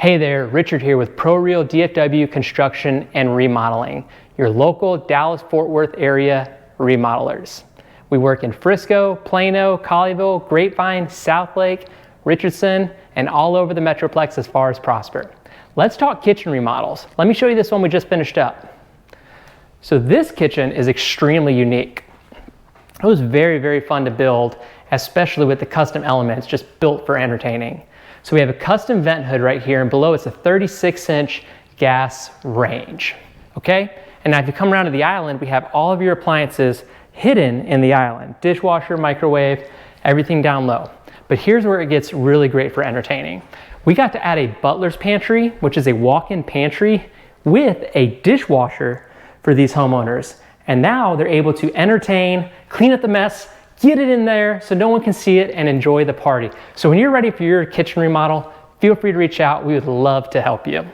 Hey there, Richard here with ProReal DFW Construction and Remodeling, your local Dallas-Fort Worth area remodelers. We work in Frisco, Plano, Colleyville, Grapevine, Southlake, Richardson, and all over the Metroplex as far as Prosper. Let's talk kitchen remodels. Let me show you this one we just finished up. So this kitchen is extremely unique. It was very fun to build, especially with the custom elements just built for entertaining. So we have a custom vent hood right here, and below it's a 36-inch gas range, okay? And now if you come around to the island, we have all of your appliances hidden in the island. Dishwasher, microwave, everything down low. But here's where it gets really great for entertaining. We got to add a butler's pantry, which is a walk-in pantry with a dishwasher for these homeowners. And now they're able to entertain, clean up the mess, get it in there so no one can see it, and enjoy the party. So when you're ready for your kitchen remodel, feel free to reach out. We would love to help you.